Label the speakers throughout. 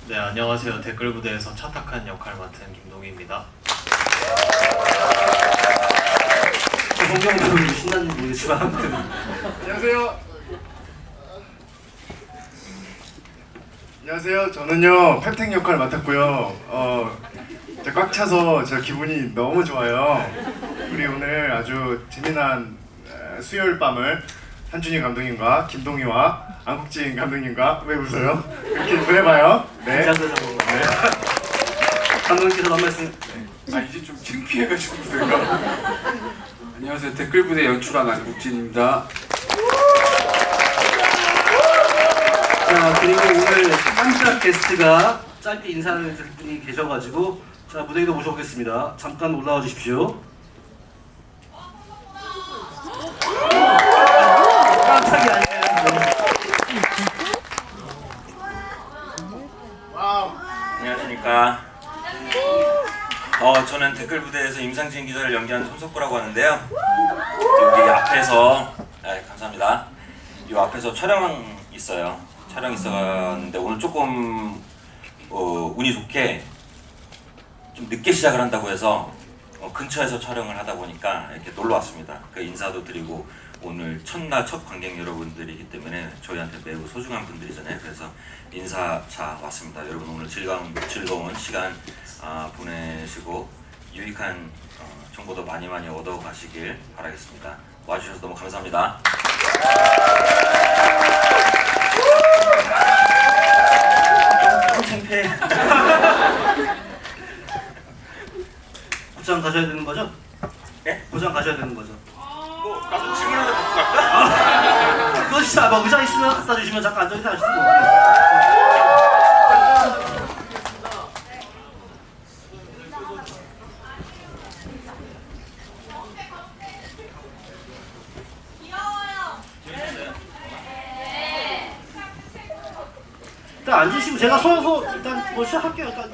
Speaker 1: 네, 안녕하세요. 댓글 부대에서 차탁한 역할 맡은 김동희입니다.
Speaker 2: 성경도 신나는지 모르겠지만 아무튼
Speaker 3: 안녕하세요. 저는요 펩텍 역할 맡았고요. 제가 꽉 차서 제 기분이 너무 좋아요. 우리 오늘 아주 재미난 수요일 밤을 한준희 감독님과 김동희와 안국진 감독님과 왜 웃어요? 이렇게 보내봐요. 네.
Speaker 2: 감독님께서 한 말씀.
Speaker 4: 아 이제 좀 창피해가지고 내가. 안녕하세요. 댓글 부대 연출한 안국진입니다.
Speaker 2: 자, 그리고 오늘 깜짝 게스트가 짧게 인사를 드릴 분이 계셔가지고 자, 무대 위로 모셔보겠습니다. 잠깐 올라와 주십시오. 깜짝이 아니에요.
Speaker 5: 안녕하십니까. 저는 댓글 부대에서 임상진 기자를 연기하는 손석구라고 하는데요. 여기 앞에서 감사합니다. 이 앞에서 촬영 있어요. 촬영 있었는데 오늘 조금 운이 좋게 좀 늦게 시작을 한다고 해서 근처에서 촬영을 하다 보니까 이렇게 놀러 왔습니다. 그 인사도 드리고 오늘 첫날 첫 관객 여러분들이기 때문에 저희한테 매우 소중한 분들이잖아요. 그래서 인사차 왔습니다. 여러분 오늘 즐거운 시간 보내시고 유익한 정보도 많이 얻어가시길 바라겠습니다. 와주셔서 너무 감사합니다.
Speaker 2: 창피해. 고장 가셔야 되는 거죠?
Speaker 5: 예?
Speaker 2: 고장 가셔야 되는 거죠?
Speaker 5: 나도 질문 하나 갖고 갈까?
Speaker 2: 그거 진짜 뭐 의자 있으면 갖다 주시면 잠깐 앉아 있다 하시고. 일단 앉으시고 제가 서서 일단 뭐 시작할게요. 일단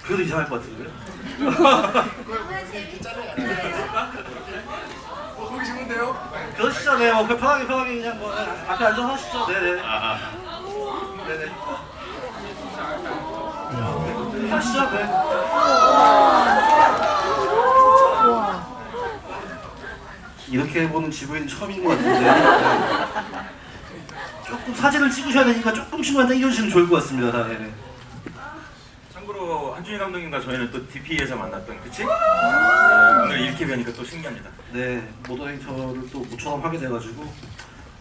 Speaker 2: 그래도 이상할 것 같은데요?
Speaker 3: 거기 좋은데요?
Speaker 2: 그러시죠, 네. 뭐 편하게 그냥 뭐 앞에 앉아서 하시죠. 네네. 네네. 하시죠, 네. 이렇게 보는 지구인 처음인 것 같은데. 네. 조금 사진을 찍으셔야 되니까 조금씩만 당겨주시면 좋을 것 같습니다. 다. 네네.
Speaker 5: 참고로 한준희 감독님과 저희는 또 DP에서 만났던 그치? 오늘 이렇게 뵈니까 또 신기합니다.
Speaker 2: 네, 모더레이터를 또 모처럼 하게 돼가지고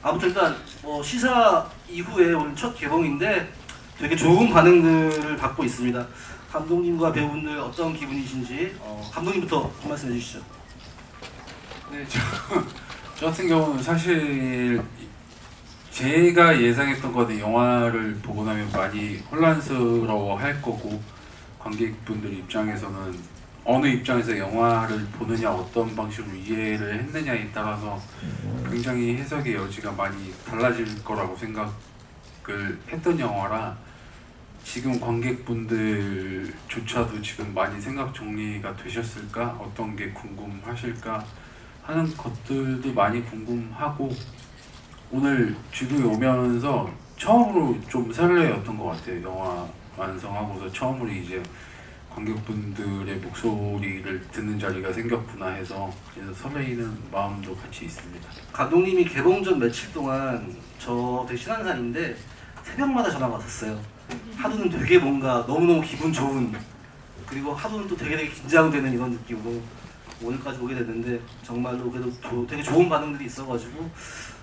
Speaker 2: 아무튼 일단 시사 이후에 오늘 첫 개봉인데 되게 좋은 반응들을 받고 있습니다. 감독님과 배우분들 어떤 기분이신지 감독님부터 한 말씀 해주시죠.
Speaker 4: 네, 저 같은 경우는 사실 제가 예상했던 거는 영화를 보고 나면 많이 혼란스러워 할 거고 관객분들 입장에서는 어느 입장에서 영화를 보느냐 어떤 방식으로 이해를 했느냐에 따라서 굉장히 해석의 여지가 많이 달라질 거라고 생각을 했던 영화라 지금 관객분들조차도 지금 많이 생각 정리가 되셨을까? 어떤 게 궁금하실까? 하는 것들도 많이 궁금하고 오늘 주도에 오면서 처음으로 좀 설레었던 것 같아요. 영화 완성하고서 처음으로 이제 관객분들의 목소리를 듣는 자리가 생겼구나 해서 그래서 설레이는 마음도 같이 있습니다.
Speaker 2: 감독님이 개봉 전 며칠 동안 저 되게 친한 사이인데 새벽마다 전화가 왔었어요. 하루는 되게 뭔가 너무너무 기분 좋은 그리고 하루는 또 되게 긴장되는 이런 느낌으로 오늘까지 오게 됐는데 정말로 그래도 되게 좋은 반응들이 있어가지고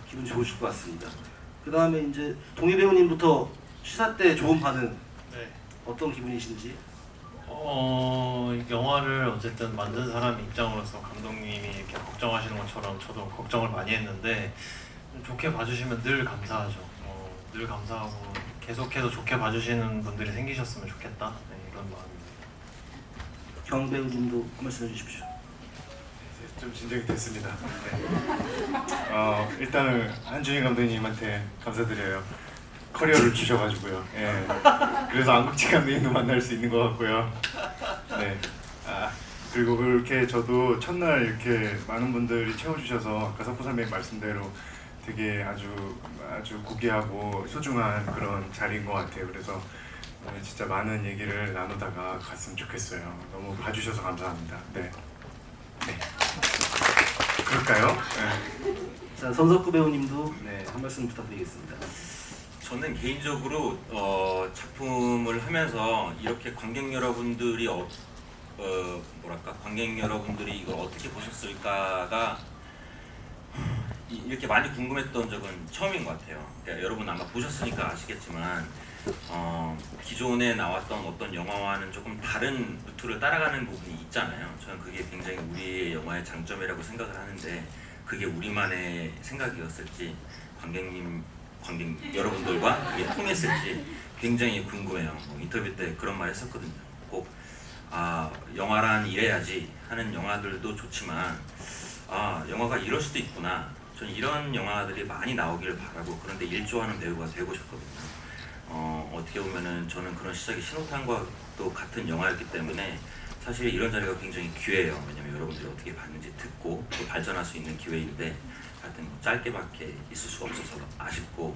Speaker 2: 기분 좋으실 것 같습니다. 그 다음에 이제 동희 배우님부터 시사 때 좋은 반응
Speaker 1: 네.
Speaker 2: 어떤 기분이신지.
Speaker 1: 영화를 어쨌든 만든 사람 입장으로서 감독님이 이렇게 걱정하시는 것처럼 저도 걱정을 많이 했는데 좋게 봐주시면 늘 감사하죠. 늘 감사하고 계속해서 좋게 봐주시는 분들이 생기셨으면 좋겠다. 네, 이런 마음입니다.
Speaker 2: 경 배우님도 한 말씀 해주십시오.
Speaker 3: 좀 진정이 됐습니다. 네. 일단은 한준희 감독님한테 감사드려요. 커리어를 주셔가지고요. 예. 그래서 안국진 감독님도 만날 수 있는 것 같고요. 네. 그리고 그렇게 저도 첫날 이렇게 많은 분들이 채워주셔서 아까 석구 선배님 말씀대로 되게 아주 고귀하고 소중한 그런 자리인 것 같아요. 그래서 오늘 진짜 많은 얘기를 나누다가 갔으면 좋겠어요. 너무 봐주셔서 감사합니다. 네. 그럴까요? 네.
Speaker 2: 자, 손석구 배우님도 한 말씀 부탁드리겠습니다.
Speaker 5: 저는 개인적으로 작품을 하면서 이렇게 관객 여러분들이 관객 여러분들이 이걸 어떻게 보셨을까가 이렇게 많이 궁금했던 적은 처음인 것 같아요. 그러니까 여러분 아마 보셨으니까 아시겠지만 기존에 나왔던 어떤 영화와는 조금 다른 루트를 따라가는 부분이 있잖아요. 저는 그게 굉장히 우리의 영화의 장점이라고 생각을 하는데 그게 우리만의 생각이었을지 관객 여러분들과 그게 통했을지 굉장히 궁금해요. 인터뷰 때 그런 말 했었거든요. 꼭 영화란 이래야지 하는 영화들도 좋지만 영화가 이럴 수도 있구나. 저는 이런 영화들이 많이 나오기를 바라고 그런데 일조하는 배우가 되고 싶거든요. 어떻게 보면은 저는 그런 시작이 신호탄과도 같은 영화였기 때문에 사실 이런 자리가 굉장히 귀해요. 왜냐면 여러분들이 어떻게 봤는지 듣고 또 발전할 수 있는 기회인데 하여튼 짧게밖에 있을 수가 없어서 아쉽고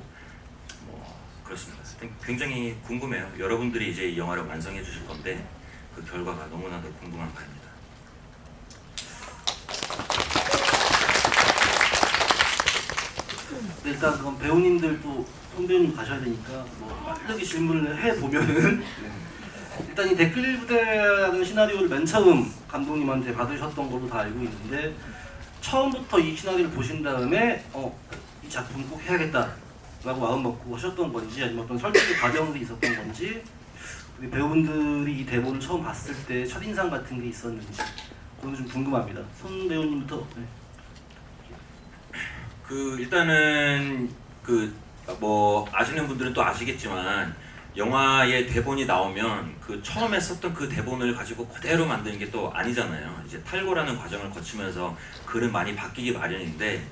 Speaker 5: 그렇습니다. 굉장히 궁금해요. 여러분들이 이제 이 영화를 완성해 주실 건데 그 결과가 너무나도 궁금한 바입니다.
Speaker 2: 네, 일단 그럼 배우님들도 손 배우님 가셔야 되니까 빠르게 질문을 해보면은 일단 이 댓글 부대라는 시나리오를 맨 처음 감독님한테 받으셨던 걸로 다 알고 있는데 처음부터 이 시나리오를 보신 다음에 이 작품 꼭 해야겠다라고 마음 먹고 하셨던 건지 아니면 어떤 설득의 과정이 있었던 건지 우리 배우분들이 이 대본을 처음 봤을 때 첫인상 같은 게 있었는지 그건 좀 궁금합니다. 손 배우님부터. 네.
Speaker 5: 일단은 아시는 분들은 또 아시겠지만 영화의 대본이 나오면 처음에 썼던 그 대본을 가지고 그대로 만드는 게 또 아니잖아요. 이제 탈고라는 과정을 거치면서 글은 많이 바뀌기 마련인데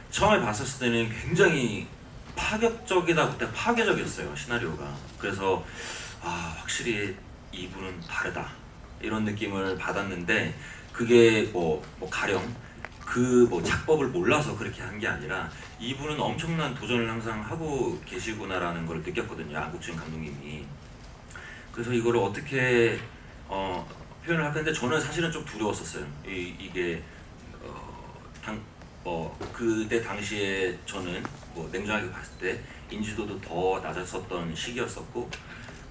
Speaker 5: 처음에 봤었을 때는 굉장히 파괴적이었어요, 시나리오가. 그래서 확실히 이분은 다르다 이런 느낌을 받았는데 그게 가령 작법을 몰라서 그렇게 한 게 아니라 이분은 엄청난 도전을 항상 하고 계시구나라는 걸 느꼈거든요, 안국진 감독님이. 그래서 이거를 어떻게 표현을 할 건데 저는 사실은 좀 두려웠었어요. 이게 그때 당시에 저는 냉정하게 봤을 때 인지도도 더 낮았었던 시기였었고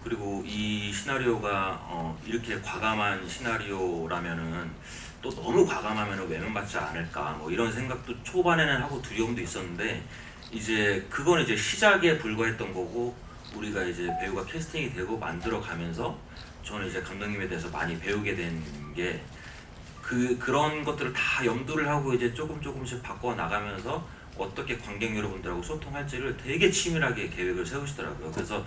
Speaker 5: 그리고 이 시나리오가 이렇게 과감한 시나리오라면은 또 너무 과감하면 외면받지 않을까 이런 생각도 초반에는 하고 두려움도 있었는데 그건 이제 시작에 불과했던 거고 우리가 이제 배우가 캐스팅이 되고 만들어 가면서 저는 이제 감독님에 대해서 많이 배우게 된 게 그런 것들을 다 염두를 하고 이제 조금씩 바꿔 나가면서 어떻게 관객 여러분들하고 소통할지를 되게 치밀하게 계획을 세우시더라고요. 그래서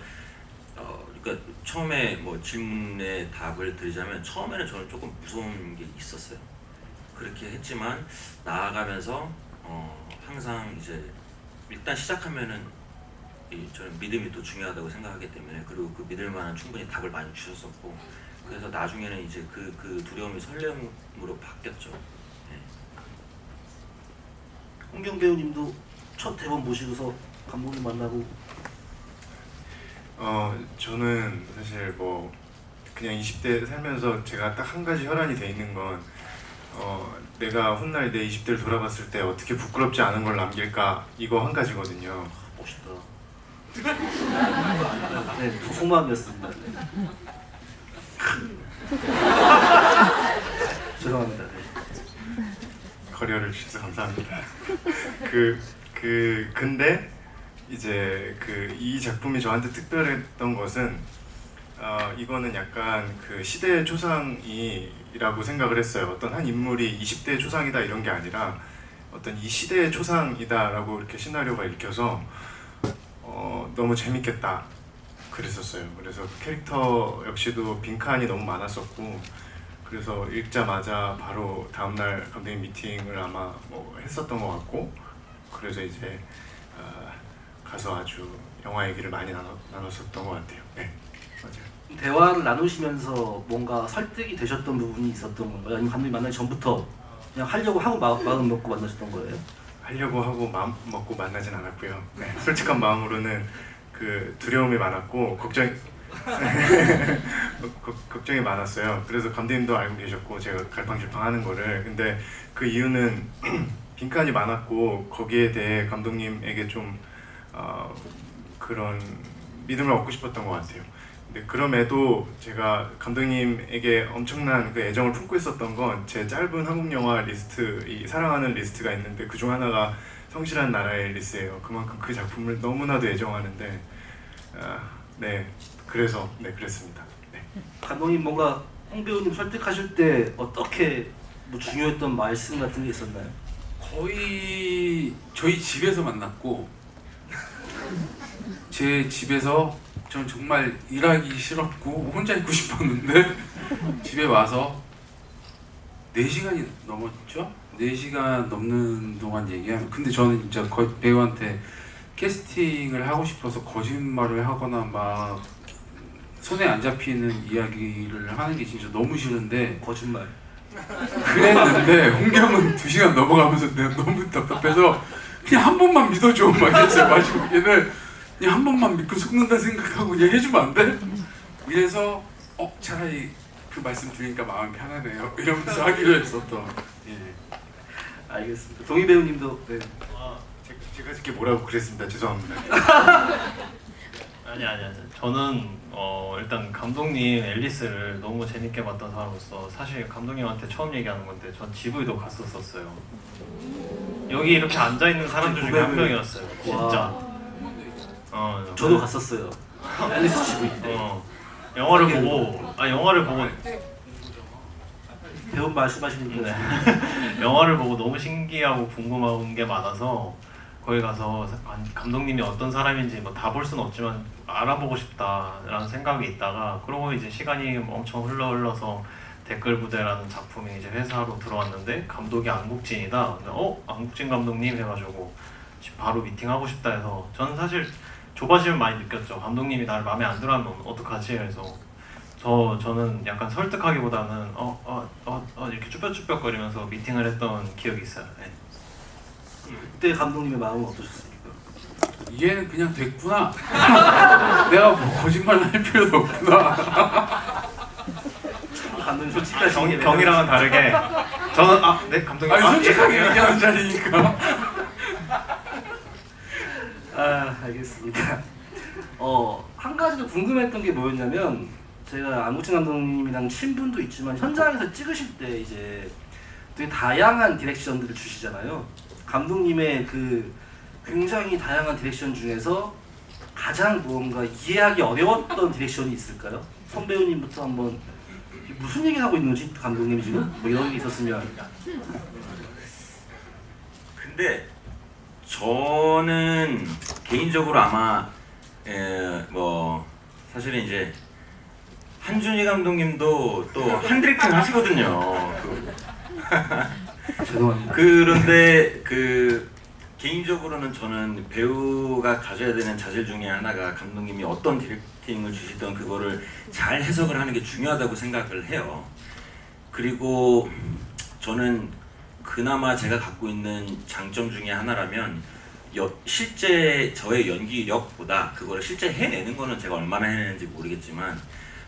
Speaker 5: 그러니까 처음에 질문에 답을 드리자면 처음에는 저는 조금 무서운 게 있었어요. 그렇게 했지만 나아가면서 항상 이제 일단 시작하면은 저는 믿음이 또 중요하다고 생각하기 때문에 그리고 그 믿을 만한 충분히 답을 많이 주셨었고 그래서 나중에는 이제 그 두려움이 설렘으로 바뀌었죠. 네.
Speaker 2: 홍경 배우님도 첫 대본 보시고서 감독님 만나고
Speaker 3: 저는 사실 그냥 20대 살면서 제가 딱 한 가지 혈안이 돼 있는 건 내가 훗날 내 20대를 돌아봤을 때 어떻게 부끄럽지 않은 걸 남길까 이거 한 가지거든요.
Speaker 2: 멋있다. 네, 속마음이었습니다. 죄송합니다. 네.
Speaker 3: 거리를 주셔서 감사합니다. 근데 이제 이 작품이 저한테 특별했던 것은 이거는 약간 시대의 초상이라고 생각을 했어요. 어떤 한 인물이 20대의 초상이다 이런 게 아니라 어떤 이 시대의 초상이다라고 이렇게 시나리오가 읽혀서 너무 재밌겠다 그랬었어요. 그래서 캐릭터 역시도 빈칸이 너무 많았었고 그래서 읽자마자 바로 다음날 감독님 미팅을 아마 했었던 것 같고 그래서 이제 가서 아주 영화 얘기를 많이 나눴었던 것 같아요. 네, 맞아요.
Speaker 2: 대화를 나누시면서 뭔가 설득이 되셨던 부분이 있었던 건가요? 아니면 감독님 만나기 전부터 그냥 하려고 하고 마음 먹고 만나셨던 거예요?
Speaker 3: 하려고 하고 마음 먹고 만나진 않았고요. 네, 솔직한 마음으로는 그 두려움이 많았고 걱정이 많았어요. 그래서 감독님도 알고 계셨고 제가 갈팡질팡하는 거를. 근데 그 이유는 빈칸이 많았고 거기에 대해 감독님에게 좀 그런 믿음을 얻고 싶었던 것 같아요. 근데 그럼에도 제가 감독님에게 엄청난 그 애정을 품고 있었던 건 제 짧은 한국 영화 리스트, 이 사랑하는 리스트가 있는데 그중 하나가 성실한 나라의 앨리스예요. 그만큼 그 작품을 너무나도 애정하는데 네, 그래서 네, 그랬습니다. 네.
Speaker 2: 감독님 뭔가 홍 배우님 설득하실 때 어떻게 뭐 중요했던 말씀 같은 게 있었나요?
Speaker 4: 거의 저희 집에서 만났고 제 집에서 전 정말 일하기 싫었고 혼자 있고 싶었는데 집에 와서 4시간이 넘었죠? 4시간 넘는 동안 얘기하면, 근데 저는 진짜 거의 배우한테 캐스팅을 하고 싶어서 거짓말을 하거나 막 손에 안 잡히는 이야기를 하는 게 진짜 너무 싫은데
Speaker 2: 거짓말.
Speaker 4: 그랬는데 홍경은 2시간 넘어가면서 내가 너무 답답해서 그냥 한 번만 믿어줘 막 이랬어요. 마지막에는 그냥 한 번만 믿고 속는다 생각하고 그냥 해주면 안 돼? 이래서 차라리 그 말씀 드리니까 마음이 편하네요 이러면서 하기로 했었던. 예.
Speaker 2: 알겠습니다. 동희 배우님도 네.
Speaker 3: 제가 이렇게 뭐라고 그랬습니다. 죄송합니다.
Speaker 1: 아니. 저는 일단 감독님 앨리스를 너무 재밌게 봤던 사람으로서 사실 감독님한테 처음 얘기하는 건데 전 GV도 갔었어요. 여기 이렇게 앉아 있는 사람들 중에 한 명이었어요. 진짜.
Speaker 2: 저도 갔었어요. 앨리스 집이.
Speaker 1: 영화를 보고
Speaker 2: 배우 말씀하시는 게
Speaker 1: 영화를 보고 너무 신기하고 궁금한 게 많아서 거기 가서 감독님이 어떤 사람인지 뭐 다 볼 수는 없지만 알아보고 싶다라는 생각이 있다가, 그러고 이제 시간이 엄청 흘러서 댓글 부대라는 작품이 이제 회사로 들어왔는데 감독이 안국진이다. 안국진 감독님 해가지고 바로 미팅하고 싶다 해서 저는 사실 조바심을 많이 느꼈죠. 감독님이 나를 마음에 안 들어하면 어떡하지 해서 저는 약간 설득하기보다는 이렇게 쭈뼛쭈뼛거리면서 미팅을 했던 기억이 있어요. 네.
Speaker 2: 그때 감독님의 마음은 어떠셨습니까?
Speaker 4: 얘는 그냥 됐구나. 내가 뭐 거짓말 할 필요도 없구나.
Speaker 2: 감독님 솔직하신 게
Speaker 1: 경이랑은 다르게 저는 네 감독님
Speaker 4: 아니 솔직하게
Speaker 1: 예.
Speaker 4: 얘기하는 자리니까.
Speaker 2: 알겠습니다. 한 가지 더 궁금했던 게 뭐였냐면, 제가 안국진 감독님이랑 친분도 있지만 현장에서 찍으실 때 이제 되게 다양한 디렉션들을 주시잖아요. 감독님의 그 굉장히 다양한 디렉션 중에서 가장 무언가 이해하기 어려웠던 디렉션이 있을까요? 선 배우님부터 한번 무슨 얘기를 하고 있는 거지 감독님이 지금? 뭐 이런 게 있었으면.
Speaker 5: 근데 저는 개인적으로 아마 뭐 사실은 이제 한준희 감독님도 또 한디렉팅 하시거든요.
Speaker 2: 죄송합니다.
Speaker 5: 그런데 개인적으로는 저는 배우가 가져야 되는 자질 중에 하나가 감독님이 어떤 디렉팅을 주시던 그거를 잘 해석을 하는 게 중요하다고 생각을 해요. 그리고 저는 그나마 제가 갖고 있는 장점 중에 하나라면 실제 저의 연기력보다 그거를 실제 해내는 거는 제가 얼마나 해내는지 모르겠지만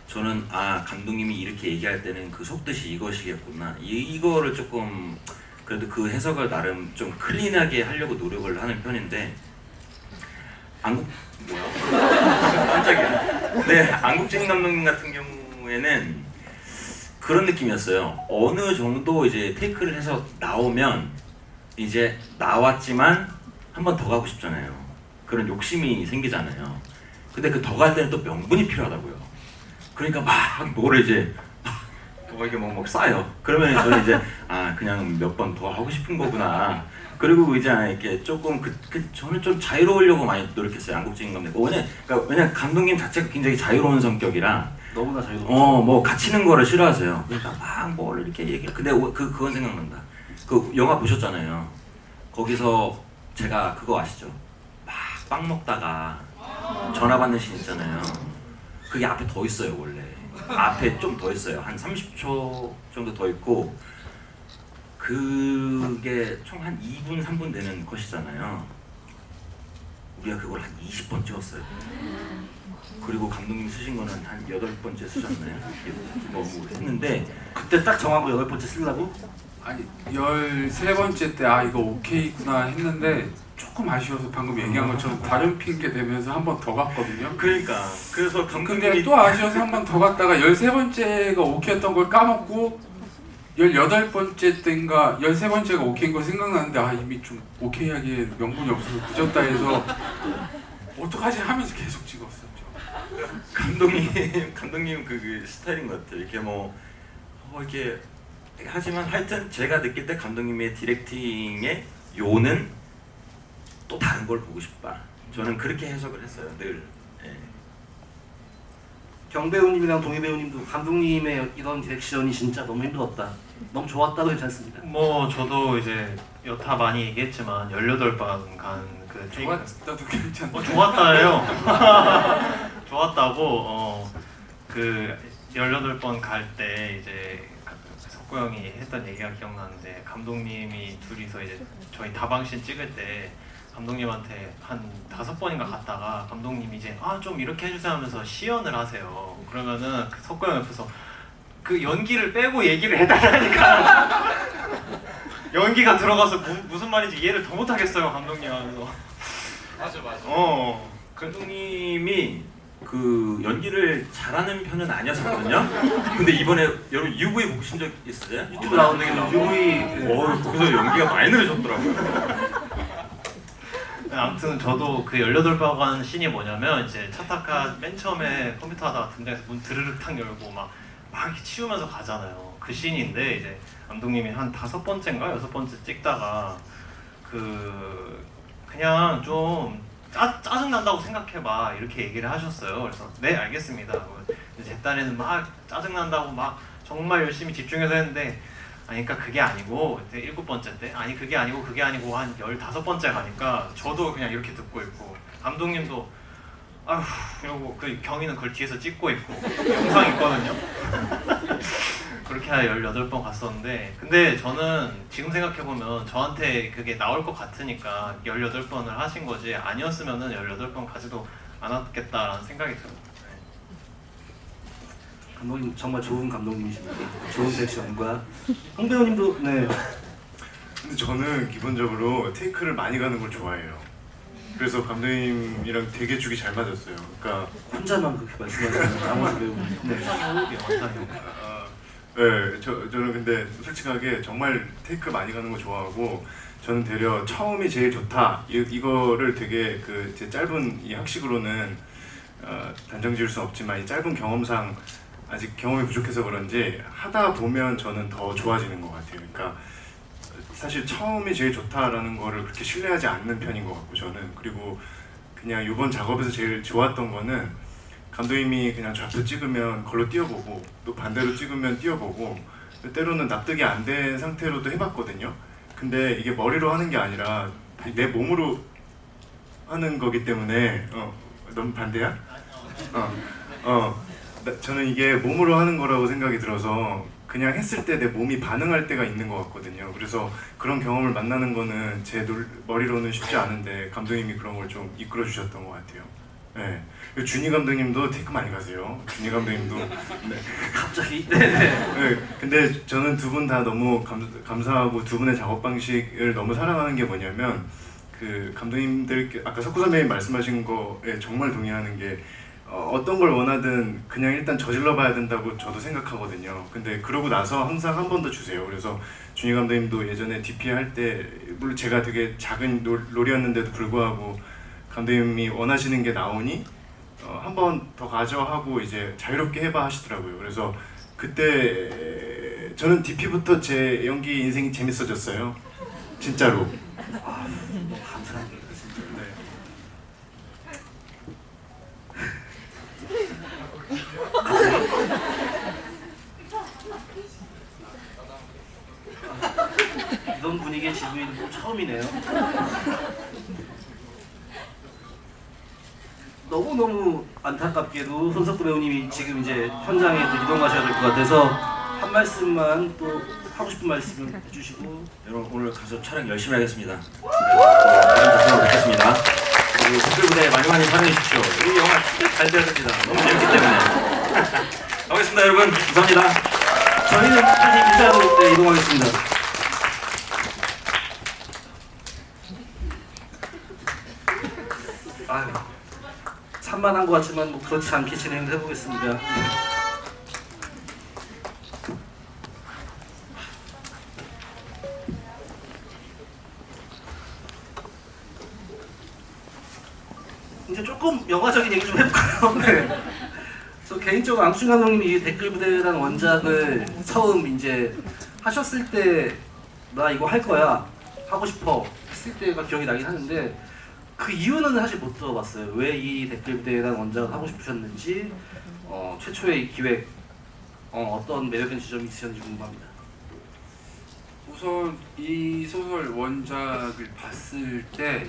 Speaker 5: 저는 감독님이 이렇게 얘기할 때는 그 속뜻이 이것이겠구나, 이거를 조금 그래도 그 해석을 나름 좀 클린하게 하려고 노력을 하는 편인데 깜짝이야. 네, 안국진 감독님 같은 경우에는 그런 느낌이었어요. 어느 정도 이제 테이크를 해서 나오면 이제 나왔지만 한 번 더 가고 싶잖아요. 그런 욕심이 생기잖아요. 근데 그 더 갈 때는 또 명분이 필요하다고요. 그러니까 막 뭐를 이제 이게 막 쌓여. 그러면 저는 이제 그냥 몇 번 더 하고 싶은 거구나. 그리고 이제 이렇게 조금 저는 좀 자유로우려고 많이 노력했어요. 안국진 감독님. 왜냐 감독님 자체가 굉장히 자유로운 성격이라
Speaker 2: 너무나 자유로워.
Speaker 5: 뭐 갇히는 거를 싫어하세요. 그러니까 막 뭘 이렇게 얘기해. 근데 그건 생각난다. 그 영화 보셨잖아요. 거기서 제가 그거 아시죠? 막 빵 먹다가 전화 받는 씬 있잖아요. 그게 앞에 더 있어요 원래. 앞에 좀 더 있어요. 한 30초 정도 더 있고 그게 총 한 2분 3분 되는 컷이잖아요. 우리가 그걸 한 20번 찍었어요. 그리고 감독님 쓰신 거는 한 8번째 쓰셨나요? 뭐 했는데
Speaker 2: 그때 딱 정한 거 8번째 쓰려고?
Speaker 4: 아니 13번째 때 아 이거 오케이구나 했는데 조금 아쉬워서 방금 얘기한 것처럼 다른 핑계 대면서 한 번 더 갔거든요.
Speaker 5: 그러니까 그래서
Speaker 4: 근데
Speaker 5: 감독님이
Speaker 4: 또 아쉬워서 한 번 더 갔다가 13번째가 오케이였던 걸 까먹고 18번째 때인가 13번째가 오케이인 거 생각나는데 아 이미 좀 오케이하기에 명분이 없어서 늦었다 해서 어떡하지 하면서 계속 찍었었죠.
Speaker 5: 감독님 그 스타일인 것 같아요. 이렇게 이렇게 하지만 하여튼 제가 느낄 때 감독님의 디렉팅의 요는 또 다른 걸 보고 싶다. 저는 그렇게 해석을 했어요. 늘. 예.
Speaker 2: 경배우님이랑 동희배우님도 감독님의 이런 디렉션이 진짜 너무 힘들었다, 너무 좋았다도 괜찮습니다.
Speaker 1: 뭐 저도 이제 여타 많이 얘기했지만 18번 간 그 테이크
Speaker 4: 좋았다도 괜찮다.
Speaker 1: 좋았다예요. 좋았다고 그 18번 갈 때 이제 석구 형이 했던 얘기가 기억나는데 감독님이 둘이서 이제 저희 다방신 찍을 때 감독님한테 한 5번인가 갔다가 감독님이 이제 좀 이렇게 해주세요 하면서 시연을 하세요. 그러면은 그 석구 형 옆에서 그 연기를 빼고 얘기를 해달라니까 연기가 들어가서 무슨 말인지 이해를 더 못하겠어요 감독님 하면서.
Speaker 6: 맞아.
Speaker 5: 감독님이 그 연기를 잘하는 편은 아니었거든요. 근데 이번에 여러분 UV 보신 적 있으세요?
Speaker 2: 유튜브 나오는 게 UV
Speaker 5: 거기서 연기가 많이 늘으셨더라고요.
Speaker 1: 아무튼 저도 그 18번 씬이 뭐냐면 이제 차타카 맨 처음에 컴퓨터 하다가 등장해서 문 드르륵 탁 열고 막 이렇게 치우면서 가잖아요. 그 씬인데 이제 감독님이 한 5번째인가 6번째 찍다가 그냥 좀 짜증난다고 생각해봐 이렇게 얘기를 하셨어요. 그래서 네 알겠습니다. 제 딴에는 막 짜증난다고 막 정말 열심히 집중해서 했는데 그러니까 그게 아니고 7번째 때 그게 아니고 한 15번째 가니까 저도 그냥 이렇게 듣고 있고 감독님도 아휴 이러고 그 경위는 그걸 뒤에서 찍고 있고 영상 있거든요. 그렇게 한 18번 갔었는데 근데 저는 지금 생각해보면 저한테 그게 나올 것 같으니까 18번을 하신 거지 아니었으면은 18번 가지도 않았겠다라는 생각이 들어요.
Speaker 2: 감독님 정말 좋은 감독님이십니다. 좋은 디렉션과 홍 배우님도 네.
Speaker 3: 근데 저는 기본적으로 테이크를 많이 가는 걸 좋아해요. 그래서 감독님이랑 되게 죽이 잘 맞았어요. 그러니까
Speaker 2: 혼자만 그렇게 말씀하시는 나머지 배우님. 네.
Speaker 3: 네, 저는 근데 솔직하게 정말 테이크 많이 가는 거 좋아하고 저는 되려 처음이 제일 좋다 이거를 되게 제 짧은 이 학식으로는 단정 지을 수는 없지만 이 짧은 경험상 아직 경험이 부족해서 그런지 하다 보면 저는 더 좋아지는 것 같아요. 그러니까 사실 처음이 제일 좋다라는 거를 그렇게 신뢰하지 않는 편인 것 같고 저는 그리고 그냥 이번 작업에서 제일 좋았던 거는 감독님이 그냥 좌표 찍으면 걸로 뛰어보고 또 반대로 찍으면 뛰어보고 때로는 납득이 안 된 상태로도 해봤거든요. 근데 이게 머리로 하는 게 아니라 내 몸으로 하는 거기 때문에 너무 반대야? 저는 이게 몸으로 하는 거라고 생각이 들어서 그냥 했을 때 내 몸이 반응할 때가 있는 것 같거든요. 그래서 그런 경험을 만나는 거는 제 머리로는 쉽지 않은데 감독님이 그런 걸 좀 이끌어 주셨던 것 같아요. 네. 준희 감독님도 테이크 많이 가세요. 준희 감독님도. 네.
Speaker 2: 갑자기. 네네.
Speaker 3: 네. 근데 저는 두 분 다 너무 감사하고 두 분의 작업 방식을 너무 사랑하는 게 뭐냐면 그 감독님들 아까 석구 선배님 말씀하신 거에 정말 동의하는 게 어떤 걸 원하든 그냥 일단 저질러 봐야 된다고 저도 생각하거든요. 근데 그러고 나서 항상 한 번 더 주세요. 그래서 준희 감독님도 예전에 DP 할 때 물론 제가 되게 작은 롤이었는데도 불구하고 감독님이 원하시는 게 나오니 한 번 더 가져 하고 이제 자유롭게 해봐 하시더라고요. 그래서 그때 저는 DP부터 제 연기 인생이 재밌어졌어요. 진짜로.
Speaker 2: 감사합니다. 진짜.
Speaker 3: 네.
Speaker 2: 이런 분위기의 지부인 또 처음이네요. 너무너무 안타깝게도 손석구 배우님이 지금 이제 현장에 또 이동하셔야 될 것 같아서 한 한 말씀만 또 하고 싶은 말씀 해주시고.
Speaker 5: 여러분 오늘 가서 촬영 열심히 하겠습니다. 다른 작품으로 뵙겠습니다. 그리고 댓글 무대에 많이 참여해 주십시오. 이 영화 진짜 잘 돼야 됩니다. 너무 재밌기 때문에. 가보겠습니다 여러분. 감사합니다.
Speaker 2: 저희는 다시 인사로 이동하겠습니다. 아유, 산만한 것 같지만 뭐 그렇지 않게 진행을 해보겠습니다. 이제 조금 영화적인 얘기 좀 해볼까요? 네. 저 개인적으로 앙춘 감독님이 이 댓글 부대라는 원작을 처음 이제 하셨을 때 나 이거 할 거야 하고 싶어 했을 때가 기억이 나긴 하는데 그 이유는 사실 못 들어봤어요. 왜 이 댓글 부대라는 원작을 하고 싶으셨는지 최초의 이 기획 어떤 매력적인 지점이 있으셨는지 궁금합니다.
Speaker 4: 우선 이 소설 원작을 봤을 때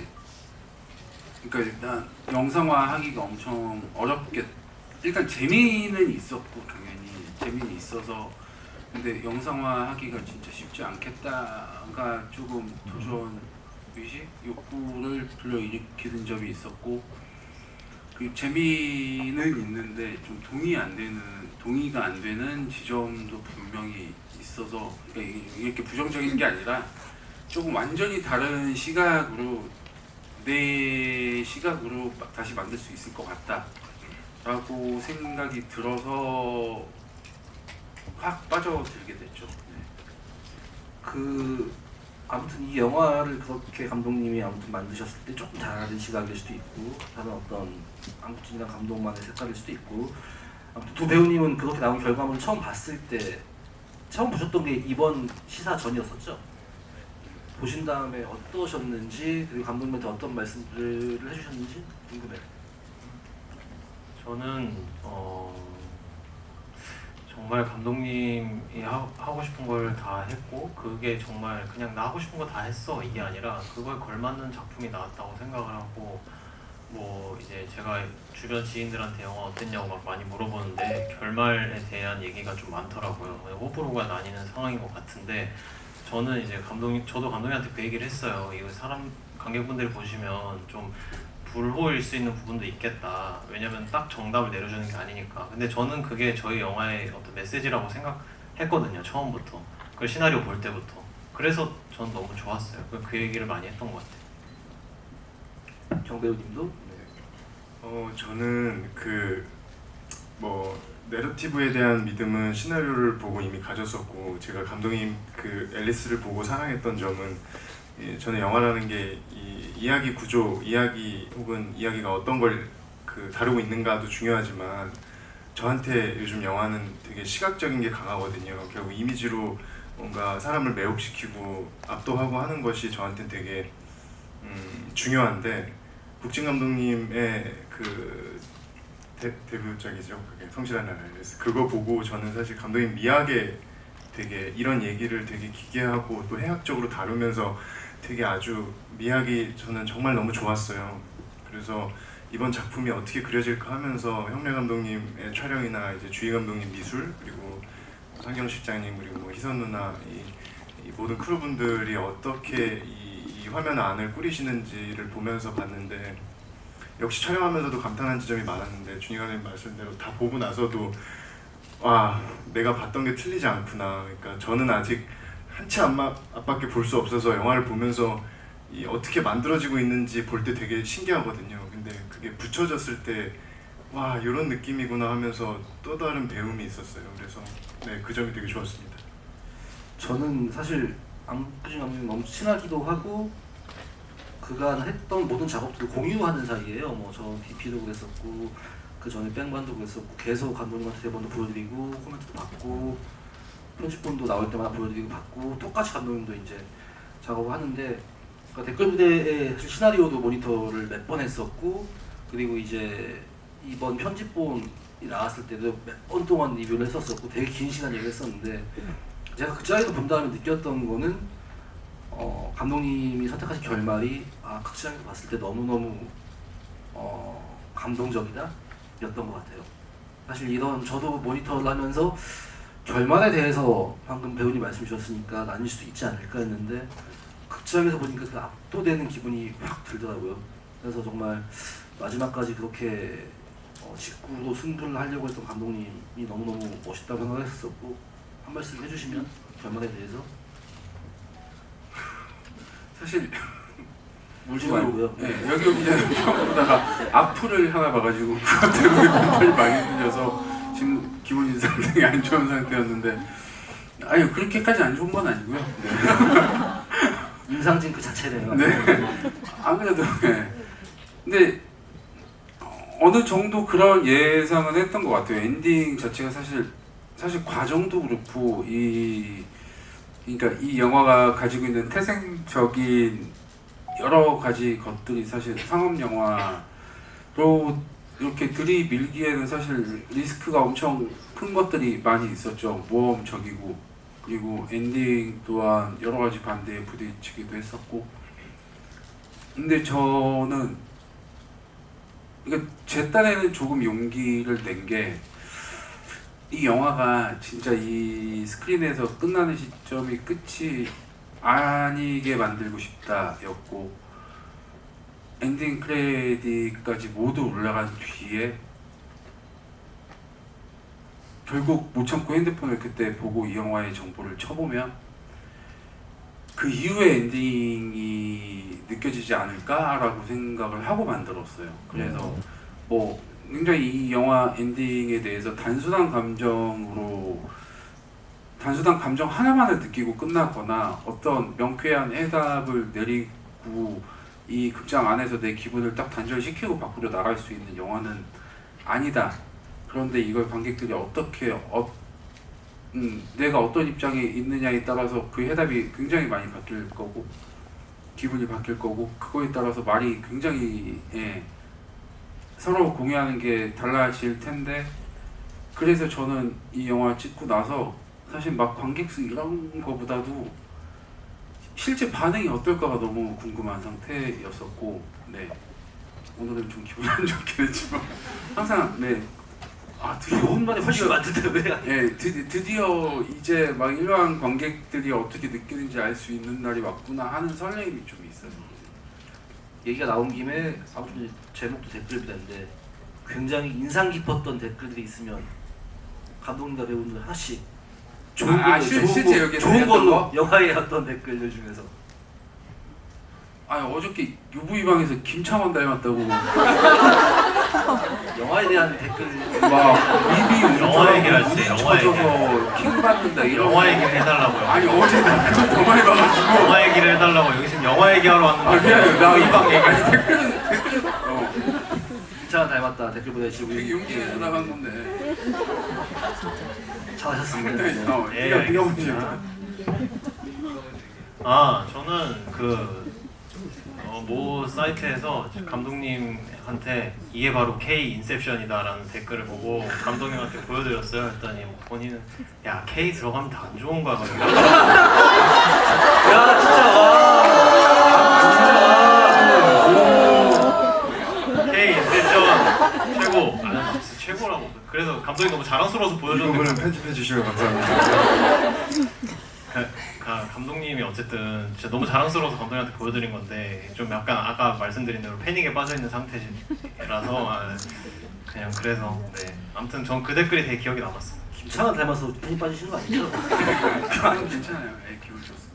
Speaker 4: 그러니까 일단 영상화하기가 엄청 어렵게 일단 재미는 있었고 당연히 재미는 있어서 근데 영상화하기가 진짜 쉽지 않겠다가 조금 도전 의식 욕구를 불러일으키는 점이 있었고 그 재미는 있는데 좀 동의가 안 되는 지점도 분명히 있어서 이렇게 부정적인 게 아니라 조금 완전히 다른 시각으로 내 시각으로 다시 만들 수 있을 것 같다라고 생각이 들어서 확 빠져들게 됐죠. 네.
Speaker 2: 그 아무튼 이 영화를 그렇게 감독님이 아무튼 만드셨을 때 조금 다른 시각일 수도 있고 다른 어떤 앙춘이나 감독만의 색깔일 수도 있고 아무튼 두 배우님은 그렇게 나온 결과물을 처음 봤을 때 처음 보셨던 게 이번 시사 전이었었죠? 보신 다음에 어떠셨는지 그리고 감독님한테 어떤 말씀들을 해주셨는지 궁금해요.
Speaker 1: 저는 정말 감독님이 하고 싶은 걸 다 했고 그게 정말 그냥 나 하고 싶은 거 다 했어 이게 아니라 그거에 걸맞는 작품이 나왔다고 생각을 하고 뭐 이제 제가 주변 지인들한테 영화 어땠냐고 막 많이 물어보는데 결말에 대한 얘기가 좀 많더라고요. 호불호가 나뉘는 상황인 것 같은데 저는 이제 저도 감독님한테 그 얘기를 했어요. 이거 관객분들이 보시면 좀 불호일 수 있는 부분도 있겠다. 왜냐면 딱 정답을 내려주는 게 아니니까. 근데 저는 그게 저희 영화의 어떤 메시지라고 생각했거든요. 처음부터. 그 시나리오 볼 때부터. 그래서 전 너무 좋았어요. 그 얘기를 많이 했던 것 같아요.
Speaker 2: 정 배우님도?
Speaker 3: 저는 내러티브에 대한 믿음은 시나리오를 보고 이미 가졌었고 제가 감독님 그 앨리스를 보고 사랑했던 점은 저는 영화라는 게 이 이야기 구조, 이야기 혹은 이야기가 어떤 걸 다루고 있는가도 중요하지만 저한테 요즘 영화는 되게 시각적인 게 강하거든요. 결국 이미지로 뭔가 사람을 매혹시키고 압도하고 하는 것이 저한테 되게 중요한데 국진 감독님의 데뷔작이죠. 그게 성실한 나라 앨리스. 그거 보고 저는 사실 감독님 미학에 되게 이런 얘기를 되게 기괴하고 또 해학적으로 다루면서 되게 아주 미학이 저는 정말 너무 좋았어요. 그래서 이번 작품이 어떻게 그려질까 하면서 형래 감독님의 촬영이나 이제 주희 감독님 미술 그리고 상경 실장님 그리고 희선 누나 이 모든 크루분들이 어떻게 이 화면 안을 꾸리시는지를 보면서 봤는데 역시 촬영하면서도 감탄한 지점이 많았는데 준희 감독님 말씀대로 다 보고 나서도 와 내가 봤던 게 틀리지 않구나. 그러니까 저는 아직 한치 앞밖에 볼 수 없어서 영화를 보면서 어떻게 만들어지고 있는지 볼 때 되게 신기하거든요. 근데 그게 붙여졌을 때 와 이런 느낌이구나 하면서 또 다른 배움이 있었어요. 그래서 네, 그 점이 되게 좋았습니다.
Speaker 2: 저는 사실 앙쿠진 감독님 너무 친하기도 하고 그가 했던 모든 작업들을 공유하는 사이예요. 뭐 저 DP도 그랬었고 그 전에 뺑반도 그랬었고 계속 감독님한테 대본도 보여드리고 코멘트도 받고 편집본도 나올 때마다 보여드리고 받고 똑같이 감독님도 이제 작업을 하는데 그러니까 댓글 부대의 시나리오도 모니터를 몇 번 했었고 그리고 이제 이번 편집본이 나왔을 때도 몇 번 동안 리뷰를 했었었고 되게 긴 시간 얘기를 했었는데 제가 그 자리에서 본 다음에 느꼈던 거는 감독님이 선택하신 결말이 극장에서 봤을 때 너무너무 감동적이다 였던 것 같아요. 사실 이런 저도 모니터를 하면서 결말에 대해서 방금 배우님 말씀 주셨으니까 나뉠 수도 있지 않을까 했는데 극장에서 보니까 그 압도되는 기분이 확 들더라고요. 그래서 정말 마지막까지 그렇게 직구로 승부를 하려고 했던 감독님이 너무너무 멋있다고 생각했었고, 한 말씀 해주시면 결말에 대해서.
Speaker 4: 사실
Speaker 2: 울지 말고요.
Speaker 4: 네, 여기 오기 전에 처음 보다가 악플을 하나 봐가지고 그것 때문에 눈물이 많이 흘려서 지금 기분이 상당히 안 좋은 상태였는데, 아니 그렇게까지 안 좋은 건 아니고요. 네.
Speaker 2: 임상진 그 자체네요.
Speaker 4: 네. 아무래도 네. 근데 어느 정도 그런 예상은 했던 것 같아요. 엔딩 자체가 사실 과정도 그렇고 그러니까 이 영화가 가지고 있는 태생적인 여러 가지 것들이 사실 상업 영화로 이렇게 들이밀기에는 사실 리스크가 엄청 큰 것들이 많이 있었죠. 모험적이고, 그리고 엔딩 또한 여러 가지 반대에 부딪히기도 했었고. 근데 저는 제 딴에는 조금 용기를 낸 게, 이 영화가 진짜 이 스크린에서 끝나는 시점이 끝이 아니게 만들고 싶다였고, 엔딩 크레딧까지 모두 올라간 뒤에 결국 못 참고 핸드폰을 그때 보고 이 영화의 정보를 쳐보면 그 이후의 엔딩이 느껴지지 않을까라고 생각을 하고 만들었어요. 그래서 뭐 굉장히 이 영화 엔딩에 대해서 단순한 감정 하나만을 느끼고 끝나거나 어떤 명쾌한 해답을 내리고 이 극장 안에서 내 기분을 딱 단절시키고 밖으로 나갈 수 있는 영화는 아니다. 그런데 이걸 관객들이 어떻게 내가 어떤 입장에 있느냐에 따라서 그 해답이 굉장히 많이 바뀔 거고, 기분이 바뀔 거고, 그거에 따라서 말이 굉장히 서로 공유하는 게 달라질 텐데, 그래서 저는 이 영화 찍고 나서 사실 막 관객 수 이런 거보다도 실제 반응이 어떨까가 너무 궁금한 상태였었고, 네, 오늘은 좀 기분이 안 좋긴 했지만 항상
Speaker 2: 좋은 말이 훨씬 많던데 왜?
Speaker 4: 예, 드디어 이제 막 일반 관객들이 어떻게 느끼는지 알 수 있는 날이 왔구나 하는 설레임이 좀 있어요.
Speaker 2: 얘기가 나온 김에 아무튼 제목도 댓글비다인데 굉장히 인상 깊었던 댓글들이 있으면 감독님과 배우분들 하나씩 좋은
Speaker 4: 실제 여기에
Speaker 2: 좋은
Speaker 4: 달렸던
Speaker 2: 걸로
Speaker 4: 거?
Speaker 2: 영화의 어떤 댓글들 중에서.
Speaker 4: 아니 어저께 유부이방에서 김창원 닮았다고
Speaker 2: 영화에 대한 댓글
Speaker 4: 막 입이
Speaker 1: 영화 얘기를 할 때, 영화
Speaker 4: 쳐져서 킹 받는다 이런
Speaker 1: 영화 얘기를 해달라고요.
Speaker 4: 아니 어제 나 그거 더 많이 봐가지고
Speaker 1: 영화 얘기를 해달라고. 여기 지금 영화 얘기하러 왔는데
Speaker 4: 미안해 나
Speaker 1: 이방 얘기.
Speaker 4: 아니 댓글은
Speaker 2: 김창완 닮았다 댓글 보내주시고
Speaker 4: 되게 용기내서 나간 건데
Speaker 2: 잘하셨습니다.
Speaker 1: 예,
Speaker 4: 네가
Speaker 1: 알겠습니다. 저는 모 사이트에서 감독님한테 이게 바로 K 인셉션이다라는 댓글을 보고 감독님한테 보여드렸어요. 했더니 본인은 야 K 들어가면 다 안 좋은 거야.
Speaker 2: 야 진짜
Speaker 1: K 인셉션 최고. 진짜 최고라고. 그래서 감독님 너무 자랑스러워서
Speaker 3: 이
Speaker 1: 보여줬는데
Speaker 3: 부분은 편집해 주시면 감사합니다.
Speaker 1: 감독님이 어쨌든 진짜 너무 자랑스러워서 감독님한테 보여드린 건데 좀 약간 아까 말씀드린 대로 패닉에 빠져있는 상태라서 그냥 그래서 네 아무튼 전 그 댓글이 되게 기억에 남았어요.
Speaker 2: 김창완 닮아서 팬이 빠지시는 거 아니죠?
Speaker 4: 괜찮아요. 기분 좋습니다.